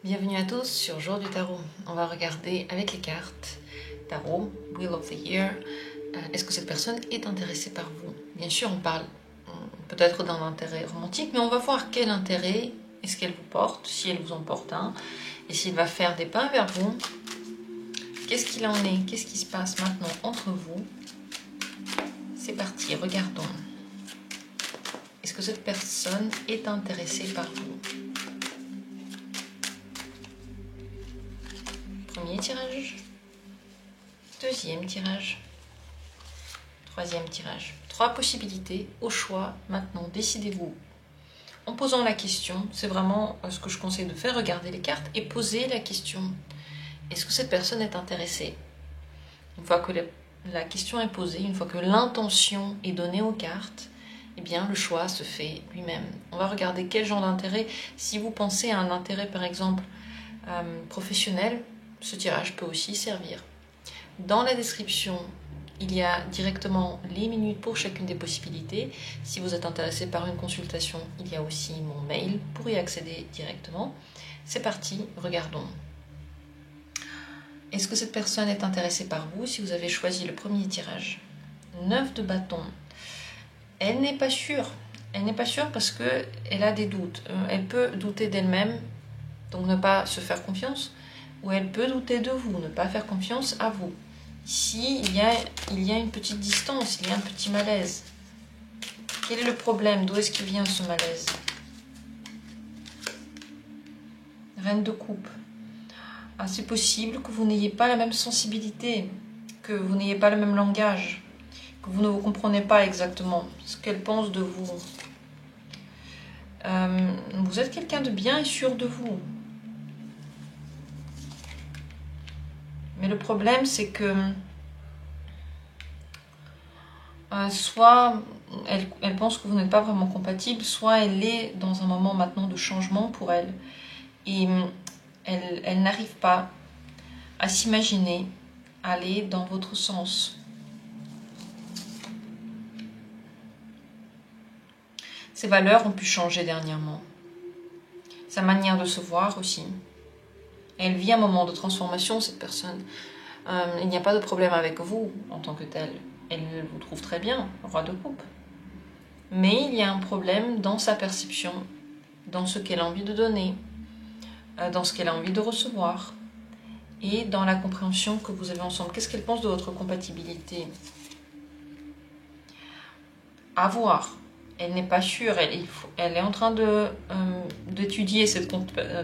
Bienvenue à tous sur Jour du Tarot. On va regarder avec les cartes Tarot, Wheel of the Year. Est-ce que cette personne est intéressée par vous? Bien sûr, on parle peut-être d'un intérêt romantique, mais on va voir quel intérêt est-ce qu'elle vous porte, si elle vous en porte un, et s'il va faire des pas vers vous. Qu'est-ce qu'il en est? Qu'est-ce qui se passe maintenant entre vous? C'est parti, regardons. Est-ce que cette personne est intéressée par vous? Premier tirage, deuxième tirage, troisième tirage. 3 possibilités au choix. Maintenant, décidez-vous. En posant la question, c'est vraiment ce que je conseille de faire, regarder les cartes et poser la question. Est-ce que cette personne est intéressée? Une fois que la question est posée, une fois que l'intention est donnée aux cartes, eh bien le choix se fait lui-même. On va regarder quel genre d'intérêt. Si vous pensez à un intérêt par exemple professionnel, ce tirage peut aussi servir. Dans la description, il y a directement les minutes pour chacune des possibilités. Si vous êtes intéressé par une consultation, il y a aussi mon mail pour y accéder directement. C'est parti, regardons. Est-ce que cette personne est intéressée par vous si vous avez choisi le premier tirage? 9 de bâton. Elle n'est pas sûre. Elle n'est pas sûre parce qu'elle a des doutes. Elle peut douter d'elle-même, donc ne pas se faire confiance. Ou elle peut douter de vous, ne pas faire confiance à vous. Ici, il y a une petite distance, il y a un petit malaise. Quel est le problème? D'où est-ce qu'il vient ce malaise? Reine de coupe. Ah, c'est possible que vous n'ayez pas la même sensibilité, que vous n'ayez pas le même langage, que vous ne vous comprenez pas exactement ce qu'elle pense de vous. Vous êtes quelqu'un de bien et sûr de vous. Mais le problème, c'est que soit elle pense que vous n'êtes pas vraiment compatible, soit elle est dans un moment maintenant de changement pour elle. Et elle n'arrive pas à s'imaginer aller dans votre sens. Ses valeurs ont pu changer dernièrement. Sa manière de se voir aussi. Elle vit un moment de transformation, cette personne. Il n'y a pas de problème avec vous en tant que tel. Elle vous trouve très bien, roi de coupe. Mais il y a un problème dans sa perception, dans ce qu'elle a envie de donner, dans ce qu'elle a envie de recevoir, et dans la compréhension que vous avez ensemble. Qu'est-ce qu'elle pense de votre compatibilité? À voir. Elle n'est pas sûre, elle est en train d'étudier cette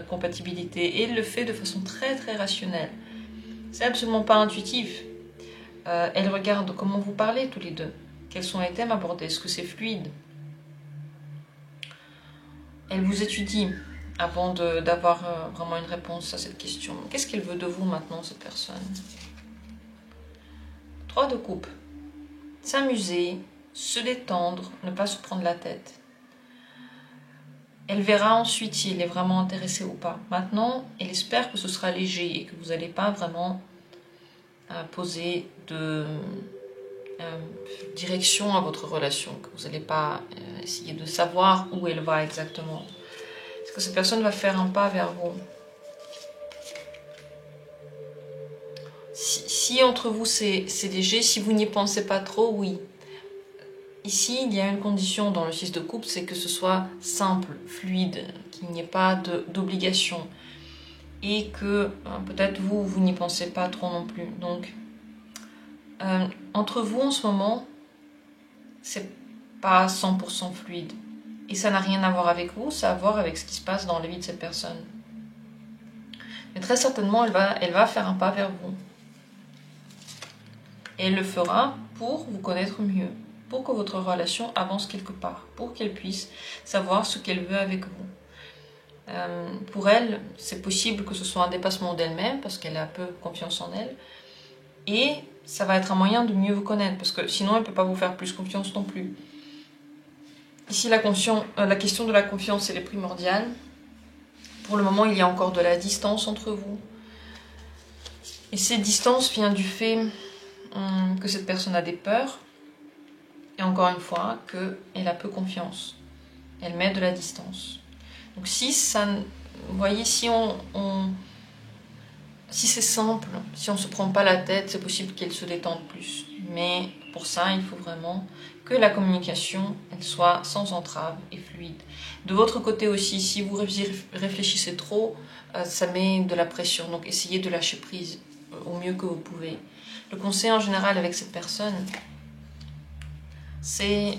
compatibilité, et elle le fait de façon très très rationnelle. C'est absolument pas intuitif. Elle regarde comment vous parlez tous les deux. Quels sont les thèmes abordés? Est-ce que c'est fluide? Elle vous étudie avant d'avoir vraiment une réponse à cette question. Qu'est-ce qu'elle veut de vous maintenant, cette personne? 3 de coupe. S'amuser, se détendre, ne pas se prendre la tête. Elle verra ensuite si elle est vraiment intéressée ou pas. Maintenant, elle espère que ce sera léger et que vous n'allez pas vraiment poser de direction à votre relation, que vous n'allez pas essayer de savoir où elle va exactement. Est-ce que cette personne va faire un pas vers vous? Si entre vous c'est léger, si vous n'y pensez pas trop, oui. Ici, il y a une condition dans le 6 de coupe, c'est que ce soit simple, fluide, qu'il n'y ait pas d'obligation. Et que peut-être vous n'y pensez pas trop non plus. Donc, entre vous en ce moment, c'est pas 100% fluide. Et ça n'a rien à voir avec vous, ça a à voir avec ce qui se passe dans la vie de cette personne. Mais très certainement, elle va faire un pas vers vous. Et elle le fera pour vous connaître mieux, pour que votre relation avance quelque part, pour qu'elle puisse savoir ce qu'elle veut avec vous. Pour elle, c'est possible que ce soit un dépassement d'elle-même, parce qu'elle a un peu confiance en elle, et ça va être un moyen de mieux vous connaître, parce que sinon elle ne peut pas vous faire plus confiance non plus. Ici, la question de la confiance, elle est primordiale. Pour le moment, il y a encore de la distance entre vous. Et cette distance vient du fait que cette personne a des peurs, et encore une fois, qu'elle a peu confiance. Elle met de la distance. Donc si ça vous voyez, si si c'est simple, si on ne se prend pas la tête, c'est possible qu'elle se détende plus. Mais pour ça, il faut vraiment que la communication elle soit sans entrave et fluide. De votre côté aussi, si vous réfléchissez trop, ça met de la pression. Donc essayez de lâcher prise au mieux que vous pouvez. Le conseil en général avec cette personne, c'est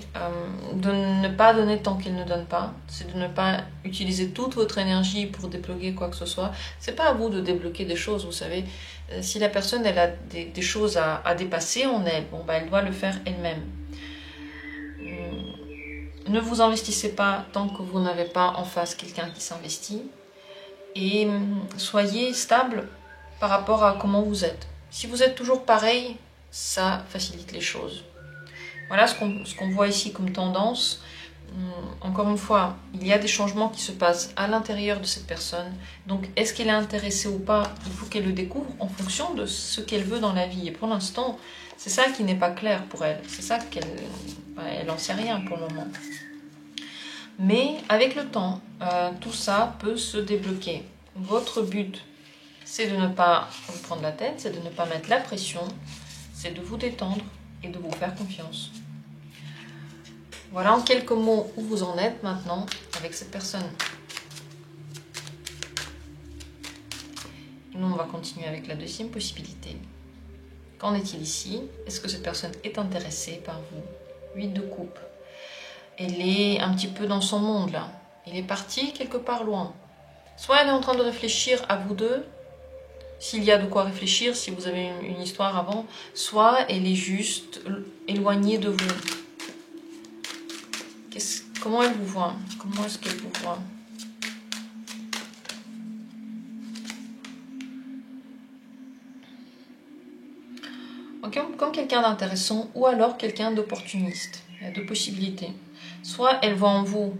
de ne pas donner tant qu'elle ne donne pas. C'est de ne pas utiliser toute votre énergie pour débloquer quoi que ce soit. C'est pas à vous de débloquer des choses, vous savez. Si la personne elle a des choses à dépasser en elle, bon, bah, elle doit le faire elle-même. Ne vous investissez pas tant que vous n'avez pas en face quelqu'un qui s'investit. Et soyez stable par rapport à comment vous êtes. Si vous êtes toujours pareil, ça facilite les choses. Voilà ce qu'on voit ici comme tendance. Encore une fois, il y a des changements qui se passent à l'intérieur de cette personne. Donc, est-ce qu'elle est intéressée ou pas? Il faut qu'elle le découvre en fonction de ce qu'elle veut dans la vie. Et pour l'instant, c'est ça qui n'est pas clair pour elle. C'est ça elle n'en sait rien pour le moment. Mais avec le temps, tout ça peut se débloquer. Votre but, c'est de ne pas vous prendre la tête, c'est de ne pas mettre la pression, c'est de vous détendre et de vous faire confiance. Voilà en quelques mots où vous en êtes maintenant avec cette personne. Et nous, on va continuer avec la deuxième possibilité. Qu'en est-il ici? Est-ce que cette personne est intéressée par vous? 8 de coupe. Elle est un petit peu dans son monde là. Elle est partie quelque part loin. Soit elle est en train de réfléchir à vous deux, s'il y a de quoi réfléchir, si vous avez une histoire avant, soit elle est juste éloignée de vous. Comment elle vous voit? Comment est-ce qu'elle vous voit? Comme quelqu'un d'intéressant ou alors quelqu'un d'opportuniste. Il y a deux possibilités. Soit elle voit en vous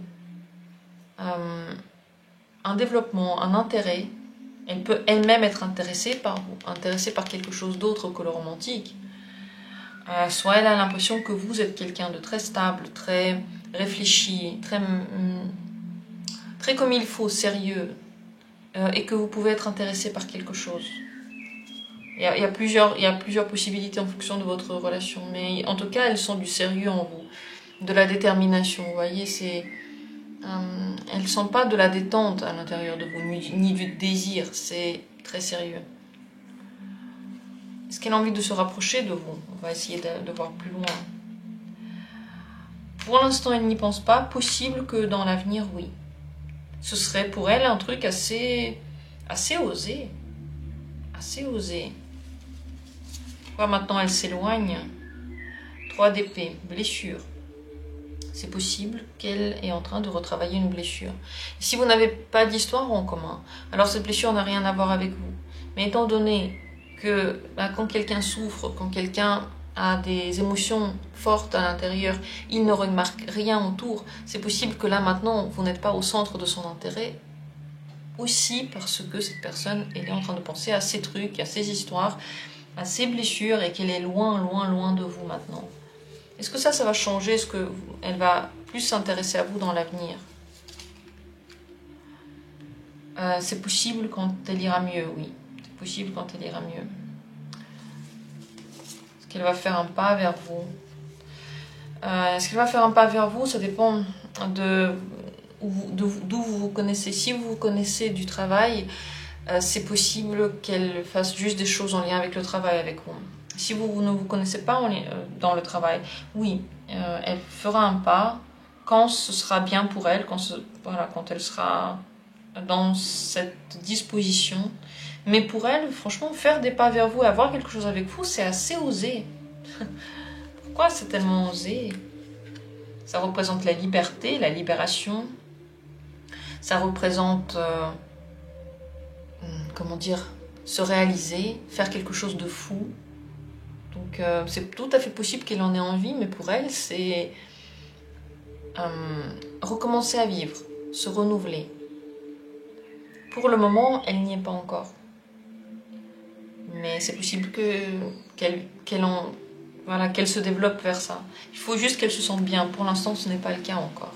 un développement, un intérêt. Elle peut elle-même être intéressée par vous, intéressée par quelque chose d'autre que le romantique. Soit elle a l'impression que vous êtes quelqu'un de très stable, très réfléchi, très comme il faut, sérieux, et que vous pouvez être intéressé par quelque chose. Il y a plusieurs possibilités en fonction de votre relation, mais en tout cas, elles sont du sérieux en vous, de la détermination. Vous voyez, elles ne sont pas de la détente à l'intérieur de vous, ni du désir, c'est très sérieux. Est-ce qu'elle a envie de se rapprocher de vous? On va essayer de voir plus loin. Pour l'instant, elle n'y pense pas. Possible que dans l'avenir, oui. Ce serait pour elle un truc assez osé. Assez osé. Maintenant, elle s'éloigne. 3 d'épée, blessure. C'est possible qu'elle est en train de retravailler une blessure. Si vous n'avez pas d'histoire en commun, alors cette blessure n'a rien à voir avec vous. Mais étant donné que quand quelqu'un souffre, quand quelqu'un a des émotions fortes à l'intérieur, il ne remarque rien autour, c'est possible que là maintenant, vous n'êtes pas au centre de son intérêt, aussi parce que cette personne elle est en train de penser à ces trucs, à ces histoires, à ces blessures, et qu'elle est loin, loin, loin de vous maintenant. Est-ce que ça va changer? Est-ce qu'elle va plus s'intéresser à vous dans l'avenir? C'est possible quand elle ira mieux, oui. C'est possible quand elle ira mieux. Est-ce qu'elle va faire un pas vers vous? Est-ce qu'elle va faire un pas vers vous? Ça dépend d'où vous vous connaissez. Si vous vous connaissez du travail, c'est possible qu'elle fasse juste des choses en lien avec le travail avec vous. Si vous ne vous connaissez pas dans le travail, oui, elle fera un pas quand ce sera bien pour elle, quand elle sera dans cette disposition. Mais pour elle, franchement, faire des pas vers vous et avoir quelque chose avec vous, c'est assez osé. Pourquoi c'est tellement osé? Ça représente la liberté, la libération. Ça représente, se réaliser, faire quelque chose de fou. Donc c'est tout à fait possible qu'elle en ait envie, mais pour elle, c'est recommencer à vivre, se renouveler. Pour le moment, elle n'y est pas encore. Mais c'est possible qu'elle se développe vers ça. Il faut juste qu'elle se sente bien. Pour l'instant, ce n'est pas le cas encore.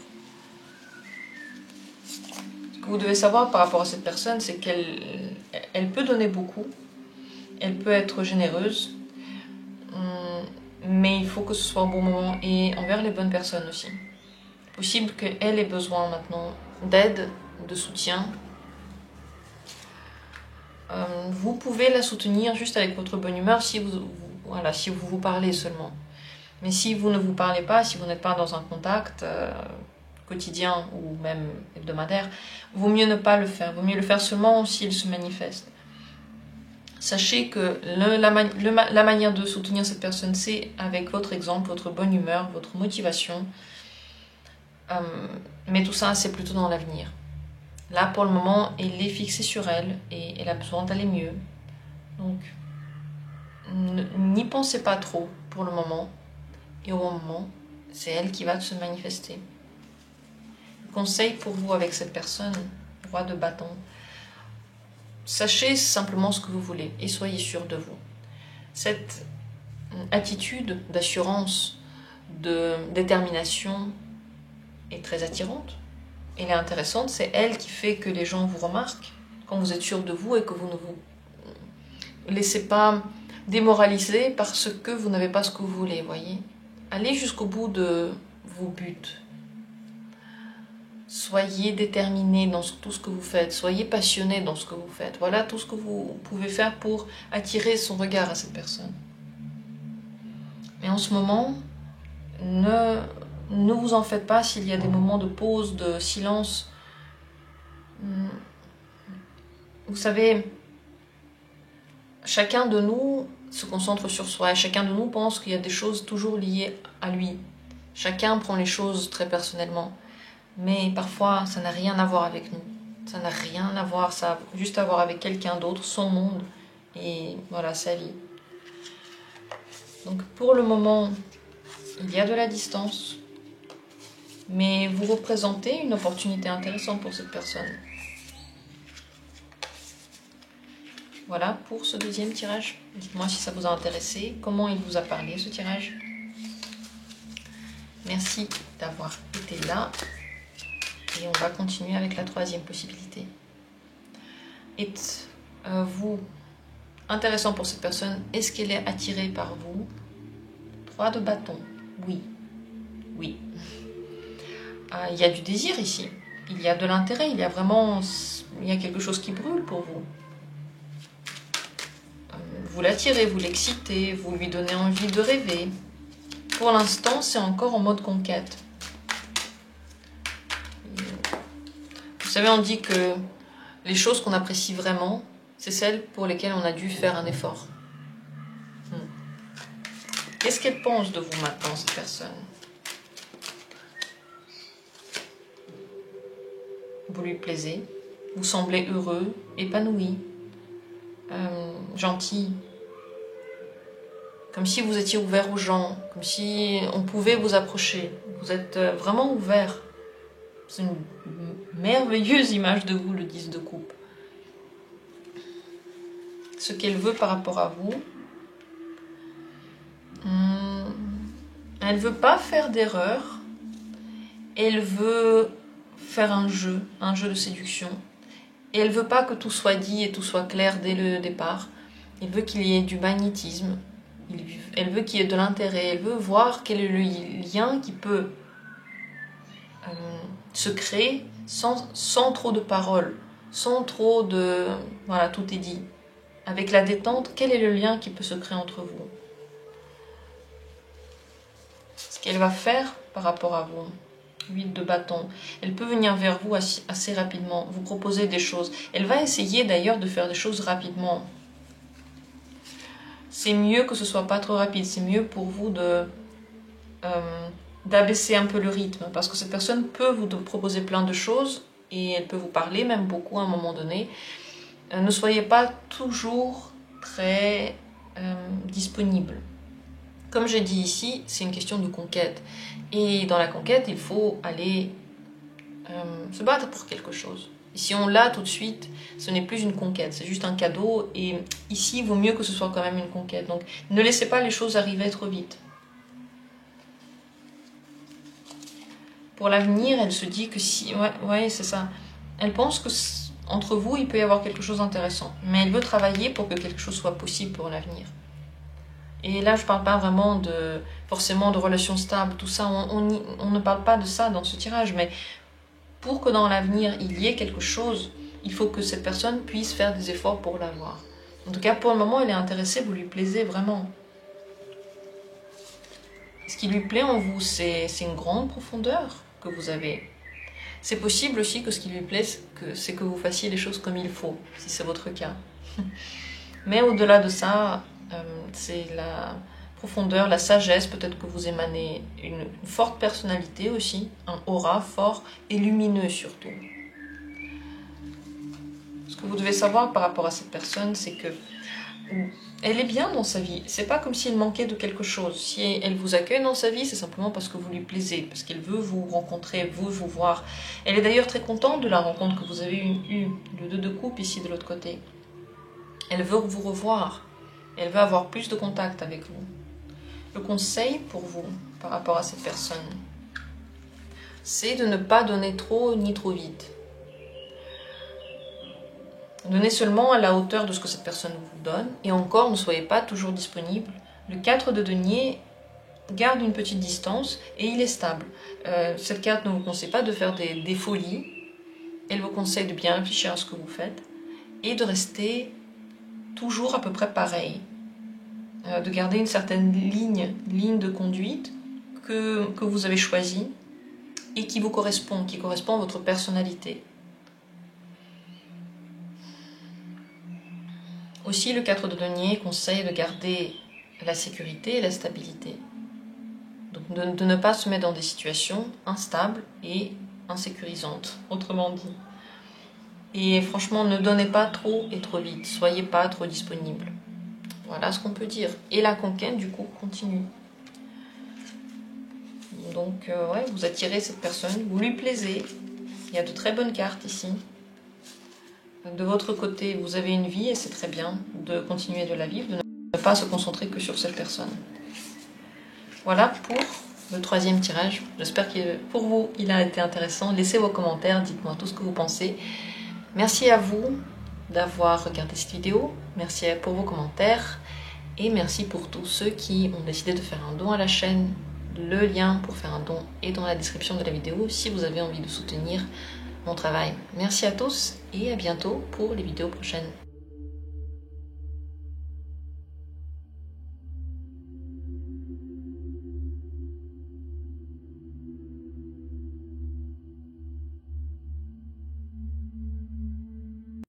Est-ce que vous devez savoir par rapport à cette personne, c'est qu'elle peut donner beaucoup, elle peut être généreuse, mais il faut que ce soit au bon moment et envers les bonnes personnes aussi. Possible qu'elle ait besoin maintenant d'aide, de soutien. Vous pouvez la soutenir juste avec votre bonne humeur si si vous vous parlez seulement. Mais si vous ne vous parlez pas, si vous n'êtes pas dans un contact quotidien ou même hebdomadaire, vaut mieux ne pas le faire. Vaut mieux le faire seulement s'il se manifeste. Sachez que la manière de soutenir cette personne, c'est avec votre exemple, votre bonne humeur, votre motivation. Mais tout ça, c'est plutôt dans l'avenir. Là, pour le moment, elle est fixée sur elle et elle a besoin d'aller mieux. Donc, n'y pensez pas trop pour le moment. Et au moment, c'est elle qui va se manifester. Le conseil pour vous avec cette personne, roi de bâton, sachez simplement ce que vous voulez et soyez sûr de vous. Cette attitude d'assurance, de détermination est très attirante. Elle est intéressante, c'est elle qui fait que les gens vous remarquent quand vous êtes sûr de vous et que vous ne vous laissez pas démoraliser parce que vous n'avez pas ce que vous voulez, voyez. Allez jusqu'au bout de vos buts. Soyez déterminé dans tout ce que vous faites, soyez passionné dans ce que vous faites. Voilà tout ce que vous pouvez faire pour attirer son regard à cette personne. Mais en ce moment, ne vous en faites pas s'il y a des moments de pause, de silence. Vous savez, chacun de nous se concentre sur soi et chacun de nous pense qu'il y a des choses toujours liées à lui. Chacun prend les choses très personnellement. Mais parfois, ça n'a rien à voir avec nous. Ça n'a rien à voir, ça a juste à voir avec quelqu'un d'autre, son monde, et voilà, sa vie. Donc pour le moment, il y a de la distance, mais vous représentez une opportunité intéressante pour cette personne. Voilà pour ce deuxième tirage. Dites-moi si ça vous a intéressé, comment il vous a parlé ce tirage. Merci d'avoir été là. Et on va continuer avec la troisième possibilité. Êtes-vous intéressant pour cette personne? Est-ce qu'elle est attirée par vous? 3 de bâton. Oui. Oui. Il y a du désir ici. Il y a de l'intérêt. Il y a quelque chose qui brûle pour vous. Vous l'attirez, vous l'excitez, vous lui donnez envie de rêver. Pour l'instant, c'est encore en mode conquête. Vous savez, on dit que les choses qu'on apprécie vraiment, c'est celles pour lesquelles on a dû faire un effort. Qu'est-ce qu'elle pense de vous maintenant, cette personne? Vous lui plaisez, vous semblez heureux, épanoui, gentil. Comme si vous étiez ouvert aux gens, comme si on pouvait vous approcher. Vous êtes vraiment ouvert. C'est une merveilleuse image de vous, le 10 de coupe. Ce qu'elle veut par rapport à vous. Elle ne veut pas faire d'erreur. Elle veut faire un jeu de séduction. Et elle ne veut pas que tout soit dit et tout soit clair dès le départ. Elle veut qu'il y ait du magnétisme. Elle veut qu'il y ait de l'intérêt. Elle veut voir quel est le lien qui peut se créer sans trop de paroles, sans trop de... Voilà, tout est dit. Avec la détente, quel est le lien qui peut se créer entre vous? Ce qu'elle va faire par rapport à vous. 8 de bâton. Elle peut venir vers vous assez rapidement, vous proposer des choses. Elle va essayer d'ailleurs de faire des choses rapidement. C'est mieux que ce soit pas trop rapide. C'est mieux pour vous d'abaisser un peu le rythme, parce que cette personne peut vous proposer plein de choses et elle peut vous parler même beaucoup à un moment donné. Ne soyez pas toujours très disponible. Comme j'ai dit ici, c'est une question de conquête. Et dans la conquête, il faut aller se battre pour quelque chose. Et si on l'a tout de suite, ce n'est plus une conquête, c'est juste un cadeau. Et ici, il vaut mieux que ce soit quand même une conquête. Donc, ne laissez pas les choses arriver trop vite. Pour l'avenir, elle se dit que si... Ouais, c'est ça. Elle pense que entre vous, il peut y avoir quelque chose d'intéressant. Mais elle veut travailler pour que quelque chose soit possible pour l'avenir. Et là, je ne parle pas vraiment forcément de relations stables, tout ça. On ne parle pas de ça dans ce tirage. Mais pour que dans l'avenir, il y ait quelque chose, il faut que cette personne puisse faire des efforts pour l'avoir. En tout cas, pour le moment, elle est intéressée, vous lui plaisez vraiment. Ce qui lui plaît en vous, c'est une grande profondeur que vous avez. C'est possible aussi que ce qui lui plaît, c'est que vous fassiez les choses comme il faut, si c'est votre cas. Mais au-delà de ça, c'est la profondeur, la sagesse, peut-être que vous émanez une forte personnalité aussi, un aura fort et lumineux surtout. Ce que vous devez savoir par rapport à cette personne, c'est que elle est bien dans sa vie. C'est pas comme si elle manquait de quelque chose. Si elle vous accueille dans sa vie, c'est simplement parce que vous lui plaisez, parce qu'elle veut vous rencontrer, vous voir. Elle est d'ailleurs très contente de la rencontre que vous avez eue, le 2 de coupe ici de l'autre côté. Elle veut vous revoir. Elle veut avoir plus de contact avec vous. Le conseil pour vous, par rapport à cette personne, c'est de ne pas donner trop ni trop vite. Donnez seulement à la hauteur de ce que cette personne vous donne. Et encore, ne soyez pas toujours disponible. Le 4 de denier garde une petite distance et il est stable. Cette carte ne vous conseille pas de faire des folies. Elle vous conseille de bien réfléchir à ce que vous faites et de rester toujours à peu près pareil. De garder une certaine ligne de conduite que vous avez choisie et qui vous correspond, qui correspond à votre personnalité. Aussi, le 4 de denier conseille de garder la sécurité et la stabilité. Donc de ne pas se mettre dans des situations instables et insécurisantes, autrement dit. Et franchement, ne donnez pas trop et trop vite. Soyez pas trop disponible. Voilà ce qu'on peut dire. Et la conquête, du coup, continue. Donc, ouais, vous attirez cette personne, vous lui plaisez. Il y a de très bonnes cartes ici. De votre côté, vous avez une vie et c'est très bien de continuer de la vivre, de ne pas se concentrer que sur cette personne. Voilà pour le 3e tirage. J'espère que pour vous, il a été intéressant. Laissez vos commentaires, dites-moi tout ce que vous pensez. Merci à vous d'avoir regardé cette vidéo. Merci pour vos commentaires. Et merci pour tous ceux qui ont décidé de faire un don à la chaîne. Le lien pour faire un don est dans la description de la vidéo si vous avez envie de soutenir mon travail. Merci à tous et à bientôt pour les vidéos prochaines.